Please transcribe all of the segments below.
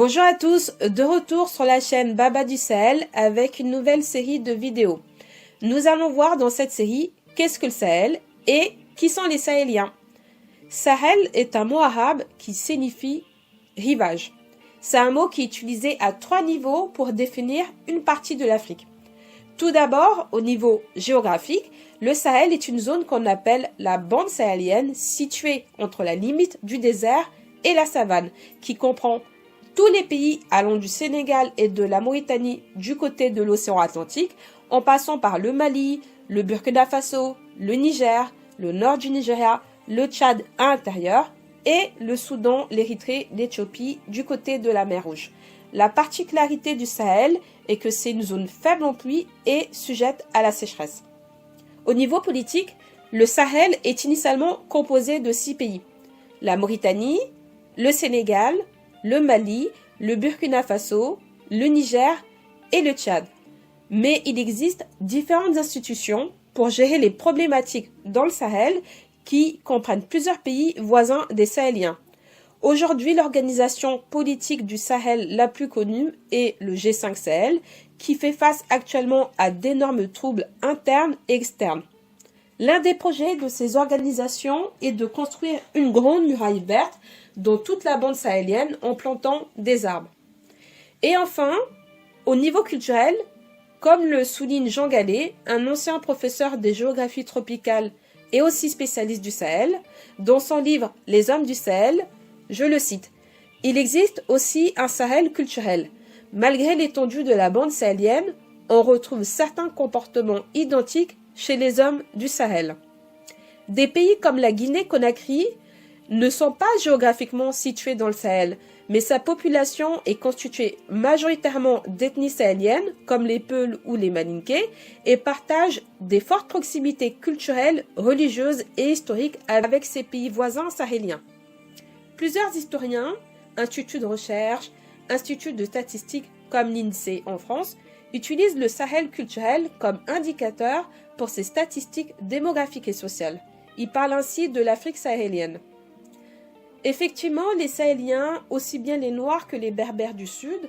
Bonjour à tous, de retour sur la chaîne Baba du Sahel avec une nouvelle série de vidéos. Nous allons voir dans cette série qu'est-ce que le Sahel et qui sont les Sahéliens. Sahel est un mot arabe qui signifie rivage. C'est un mot qui est utilisé à 3 niveaux pour définir une partie de l'Afrique. Tout d'abord, au niveau géographique, le Sahel est une zone qu'on appelle la bande sahélienne située entre la limite du désert et la savane, qui comprend tous les pays allant du Sénégal et de la Mauritanie du côté de l'océan Atlantique, en passant par le Mali, le Burkina Faso, le Niger, le nord du Nigeria, le Tchad à l'intérieur et le Soudan, l'Érythrée, l'Éthiopie du côté de la mer Rouge. La particularité du Sahel est que c'est une zone faible en pluie et sujette à la sécheresse. Au niveau politique, le Sahel est initialement composé de 6 pays. La Mauritanie, le Sénégal, le Mali, le Burkina Faso, le Niger et le Tchad. Mais il existe différentes institutions pour gérer les problématiques dans le Sahel qui comprennent plusieurs pays voisins des Sahéliens. Aujourd'hui, l'organisation politique du Sahel la plus connue est le G5 Sahel, qui fait face actuellement à d'énormes troubles internes et externes. L'un des projets de ces organisations est de construire une grande muraille verte dans toute la bande sahélienne en plantant des arbres. Et enfin, au niveau culturel, comme le souligne Jean Gallet, un ancien professeur de géographie tropicale et aussi spécialiste du Sahel, dans son livre « Les hommes du Sahel », je le cite, « Il existe aussi un Sahel culturel. Malgré l'étendue de la bande sahélienne, on retrouve certains comportements identiques chez les hommes du Sahel. » Des pays comme la Guinée-Conakry ne sont pas géographiquement situés dans le Sahel, mais sa population est constituée majoritairement d'ethnies sahéliennes, comme les Peuls ou les Malinké, et partage des fortes proximités culturelles, religieuses et historiques avec ses pays voisins sahéliens. Plusieurs historiens, instituts de recherche, instituts de statistiques comme l'INSEE en France, utilisent le Sahel culturel comme indicateur pour ses statistiques démographiques et sociales. Ils parlent ainsi de l'Afrique sahélienne. Effectivement, les Sahéliens, aussi bien les Noirs que les Berbères du Sud,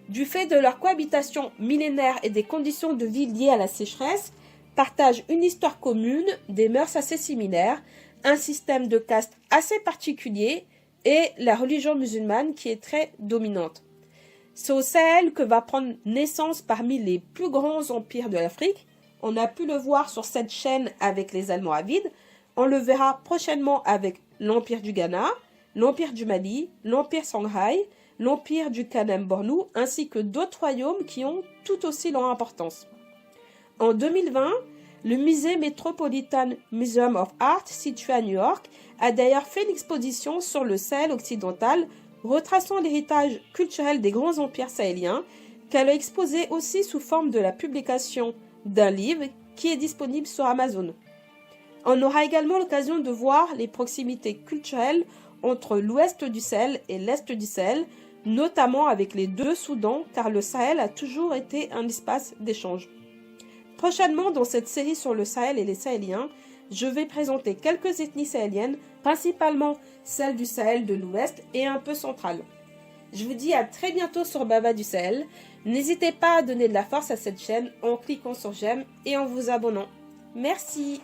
du fait de leur cohabitation millénaire et des conditions de vie liées à la sécheresse, partagent une histoire commune, des mœurs assez similaires, un système de caste assez particulier et la religion musulmane qui est très dominante. C'est au Sahel que va prendre naissance parmi les plus grands empires de l'Afrique. On a pu le voir sur cette chaîne avec les Almoravides. On le verra prochainement avec l'Empire du Ghana, l'Empire du Mali, l'Empire Songhai, l'Empire du Kanem-Bornou, ainsi que d'autres royaumes qui ont tout aussi leur importance. En 2020, le musée Metropolitan Museum of Art, situé à New York, a d'ailleurs fait une exposition sur le Sahel occidental, retraçant l'héritage culturel des grands empires sahéliens, qu'elle a exposé aussi sous forme de la publication d'un livre qui est disponible sur Amazon. On aura également l'occasion de voir les proximités culturelles entre l'ouest du Sahel et l'est du Sahel, notamment avec les deux Soudans, car le Sahel a toujours été un espace d'échange. Prochainement, dans cette série sur le Sahel et les Sahéliens, je vais présenter quelques ethnies sahéliennes, principalement celles du Sahel de l'ouest et un peu centrales. Je vous dis à très bientôt sur Baba du Sahel. N'hésitez pas à donner de la force à cette chaîne en cliquant sur j'aime et en vous abonnant. Merci.